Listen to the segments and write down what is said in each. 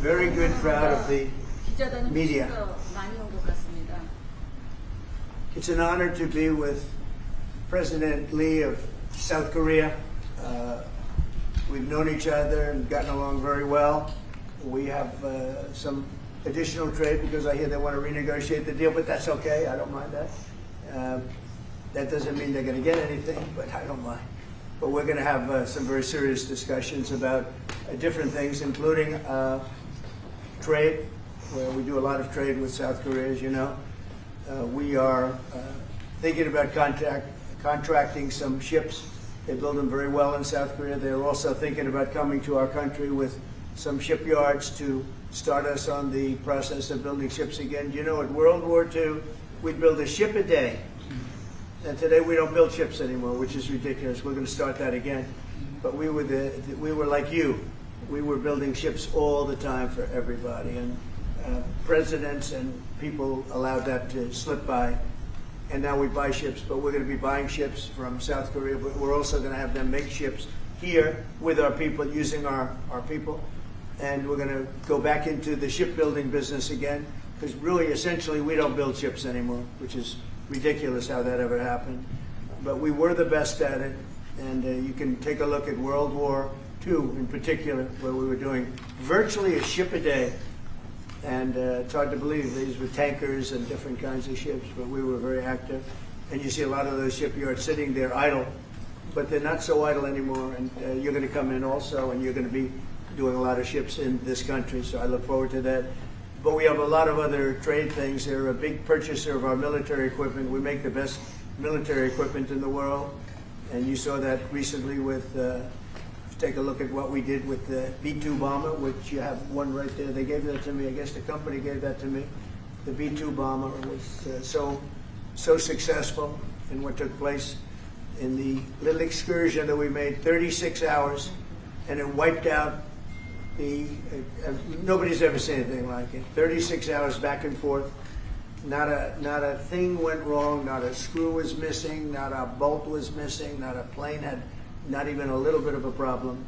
very good crowd of the 기자단은 media. 훨씬 더 많이 온 것 같습니다. It's an honor to be with President Lee of South Korea. We've known each other and gotten along very well. We have some additional trade because I hear they want to renegotiate the deal, but that's okay. I don't mind that. That doesn't mean they're going to get anything, but I don't mind. But we're going to have some very serious discussions about different things, including trade, where we do a lot of trade with South Korea, as you know. We are thinking about contracting some ships. They build them very well in South Korea. They're also thinking about coming to our country with some shipyards to start us on the process of building ships again. You know, at World War II, we'd build a ship a day. And today we don't build ships anymore, which is ridiculous. We're going to start that again. But we were like you. We were building ships all the time for everybody. And presidents and people allowed that to slip by. And now we buy ships, but we're going to be buying ships from South Korea, but we're also going to have them make ships here with our people, using our people. And we're going to go back into the shipbuilding business again, because really, essentially, we don't build ships anymore, which is ridiculous how that ever happened. But we were the best at it, and you can take a look at World War II in particular, where we were doing virtually a ship a day. And it's hard to believe these were tankers and different kinds of ships, but we were very active. And you see a lot of those shipyards sitting there idle, but they're not so idle anymore. And you're going to come in also, and you're going to be doing a lot of ships in this country, so I look forward to that. But we have a lot of other trade things. They're a big purchaser of our military equipment. We make the best military equipment in the world. And you saw that recently with, take a look at what we did with the B-2 bomber, which you have one right there. They gave that to me. I guess the company gave that to me. The B-2 bomber was so successful in what took place in the little excursion that we made, 36 hours, and it wiped out nobody's ever seen anything like it. 36 hours back and forth. Not a thing went wrong. Not a screw was missing. Not a bolt was missing. Not a plane had not even a little bit of a problem.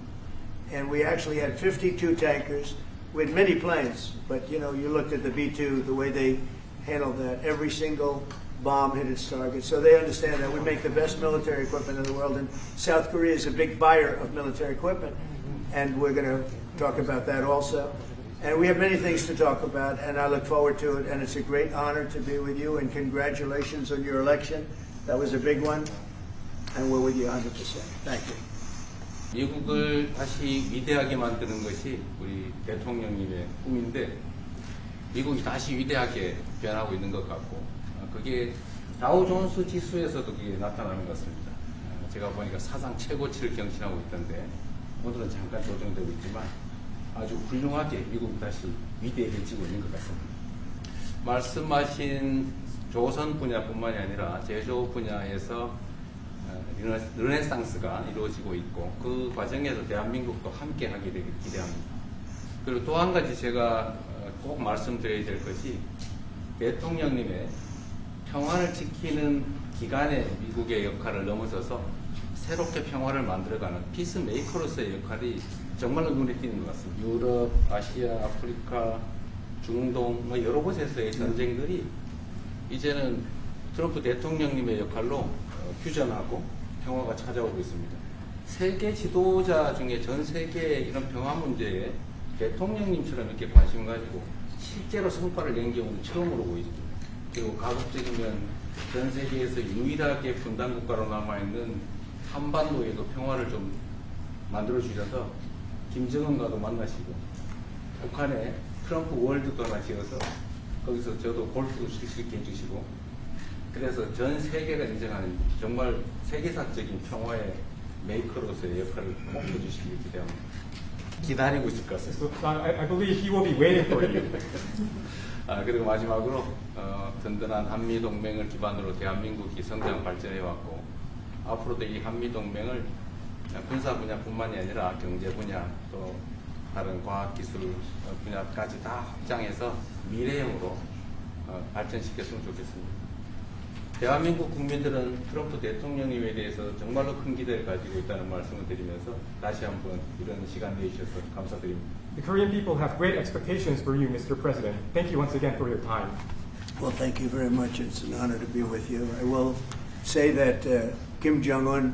And we actually had 52 tankers. We had many planes, but you know, you looked at the B-2, the way they handled that. Every single bomb hit its target. So they understand that we make the best military equipment in the world, and South Korea is a big buyer of military equipment. And we're going to talk about that also. And we have many things to talk about, and I look forward to it. And it's a great honor to be with you, and congratulations on your election. That was a big one, and we're with you 100%. Thank you. 미국을 다시 위대하게 만드는 것이 우리 대통령님의 꿈인데, 미국이 다시 위대하게 변하고 있는 것 같고, 그게 다우존스 지수에서도 그게 나타나는 것 같습니다. 제가 보니까 사상 최고치를 경신하고 있던데, 오늘은 잠깐 조정되고 있지만 아주 훌륭하게 미국이 다시 위대해지고 있는 것 같습니다. 말씀하신 조선 분야뿐만이 아니라 제조 분야에서 르네상스가 이루어지고 있고, 그 과정에서 대한민국도 함께 하게 되길 기대합니다. 그리고 또 한 가지 제가 꼭 말씀드려야 될 것이, 대통령님의 평화를 지키는 기간의 미국의 역할을 넘어서서 새롭게 평화를 만들어가는 피스메이커로서의 역할이 정말로 눈에 띄는 것 같습니다. 유럽, 아시아, 아프리카, 중동, 여러 곳에서의 전쟁들이 이제는 트럼프 대통령님의 역할로 휴전하고 평화가 찾아오고 있습니다. 세계 지도자 중에 전 세계의 이런 평화 문제에 대통령님처럼 이렇게 관심 가지고 실제로 성과를 낸 경우는 처음으로 보이죠. 그리고 가급적이면 전 세계에서 유일하게 분단 국가로 남아있는 한반도에도 평화를 좀 만들어 주셔서 김정은과도 만나시고, 북한에 트럼프 월드도 하나 지어서 거기서 저도 골프도 칠 수 있게 해주시고, 그래서 전 세계가 인정하는 정말 세계사적인 평화의 메이커로서의 역할을 꼭 해주시길 기대합니다. 기다리고 있을 것 같습니다. I believe he will be waiting for you. 그리고 마지막으로 든든한 한미동맹을 기반으로 대한민국이 성장 발전해왔고, 앞으로도 이 한미동맹을 군사 분야뿐만이 아니라 경제 분야, 또 다른 과학기술 분야까지 다 확장해서 미래형으로 발전시켰으면 좋겠습니다. 대한민국 국민들은 트럼프 대통령님에 대해서 정말로 큰 기대를 가지고 있다는 말씀을 드리면서 다시 한번 이런 시간 내주셔서 감사드립니다. The Korean people have great expectations for you, Mr. President. Thank you once again for your time. Well, thank you very much. It's an honor to be with you. I will say that Kim Jong-un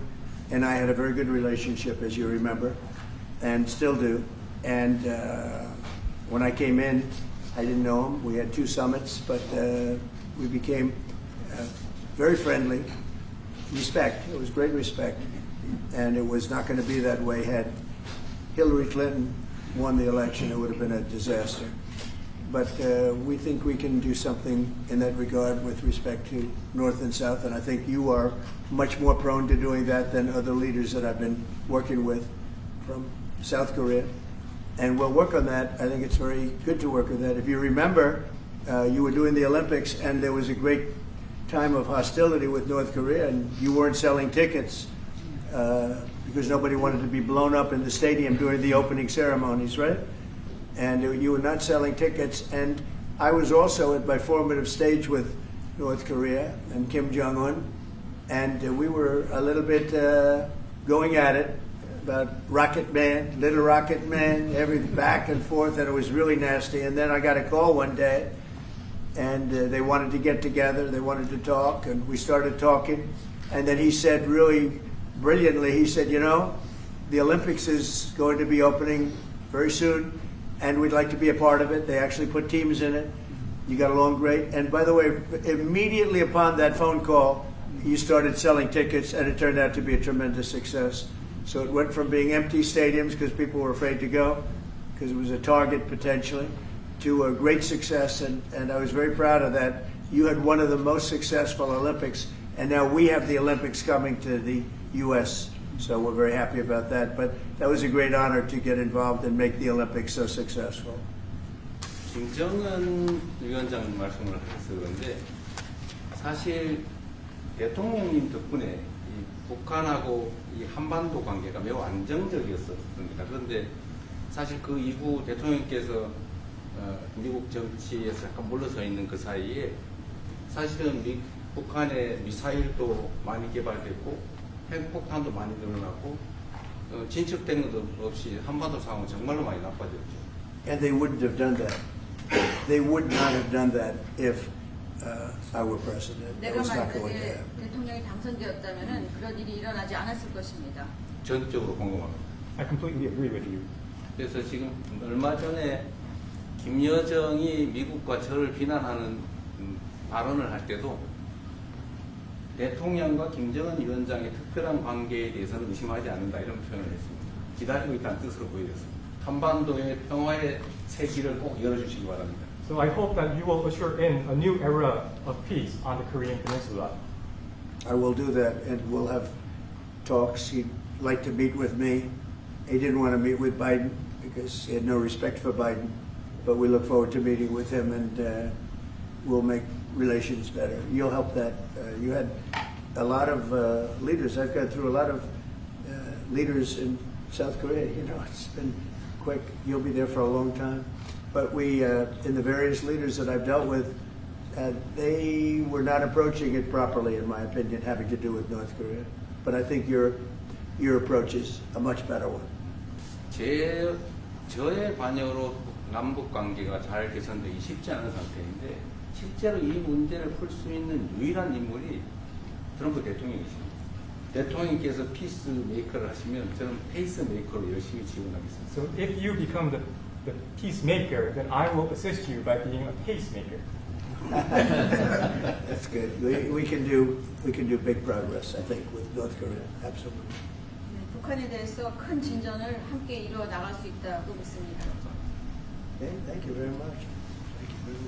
and I had a very good relationship, as you remember, and still do. And when I came in, I didn't know him. We had 2 summits, but we became very friendly. Respect. It was great respect. And it was not going to be that way had Hillary Clinton won the election. It would have been a disaster. But we think we can do something in that regard with respect to North and South, and I think you are much more prone to doing that than other leaders that I've been working with from South Korea. And we'll work on that. I think it's very good to work on that. If you remember, you were doing the Olympics, and there was a great time of hostility with North Korea, and you weren't selling tickets because nobody wanted to be blown up in the stadium during the opening ceremonies, right? And you were not selling tickets. And I was also at my formative stage with North Korea and Kim Jong-un, and we were a little bit going at it about Rocket Man, Little Rocket Man, every back and forth, and it was really nasty. And then I got a call one day, and they wanted to get together, they wanted to talk, and we started talking. And then he said really brilliantly, he said, you know, the Olympics is going to be opening very soon, and we'd like to be a part of it. They actually put teams in it. You got along great. And by the way, immediately upon that phone call, you started selling tickets, and it turned out to be a tremendous success. So it went from being empty stadiums because people were afraid to go, because it was a target potentially, to a great success. And I was very proud of that. You had one of the most successful Olympics, and now we have the Olympics coming to the U.S., so we're very happy about that. But that was a great honor to get involved and make the Olympics so successful. 김정은 위원장 말씀을 하셔서 그런데 사실 대통령님 덕분에 이 북한하고 이 한반도 관계가 매우 안정적이었습니다. 그런데 사실 그 이후 대통령께서 미국 정치에서 약간 물러서 있는 그 사이에 사실은 북한의 미사일도 많이 개발됐고 핵폭탄도 많이 늘어났고 진척된 것도 없이 한반도 상황은 정말로 많이 나빠졌죠. And they wouldn't have done that. They would not have done that if I were president. That 내가 was not going to 만약에 happen. 대통령이 당선되었다면 그런 일이 일어나지 않았을 것입니다. 전적으로 공감합니다. I completely agree with you. 그래서 지금 얼마 전에 김여정이 미국과 저를 비난하는 발언을 할 때도 대통령과 김정은 위원장의 특별한 관계에 대해서는 의심하지 않는다 이런 표현을 했습니다. 기다리고 있다는 뜻으로 보여졌습니다. 한반도의 평화의 새 길을 꼭 열어주시기 바랍니다. So I hope that you will usher in a new era of peace on the Korean Peninsula. I will do that, and we'll have talks. He'd like to meet with me. He didn't want to meet with Biden because he had no respect for Biden, but we look forward to meeting with him, and we'll make relations better. You'll help that. You had a lot of leaders. I've gone through a lot of leaders in South Korea. You know, it's been quick. You'll be there for a long time. But we, in the various leaders that I've dealt with, they were not approaching it properly, in my opinion, having to do with North Korea. But I think your approach is a much better one. 저의 관여로 남북 관계가 잘 개선되기 쉽지 않은 상태인데 실제로 이 문제를 풀 수 있는 유일한 인물이 트럼프 대통령이십니다. 대통령께서 피스 메이커를 하시면 저는 페이스 메이커로 열심히 지원하겠습니다. So if you become the peacemaker, then I will assist you by being a pacemaker. That's good. We can do big progress, I think, with North Korea. Absolutely. 북한에 대해서 큰 진전을 함께 이루어 나갈 수 있다고 믿습니다. Okay, thank you very much. Thank you very much.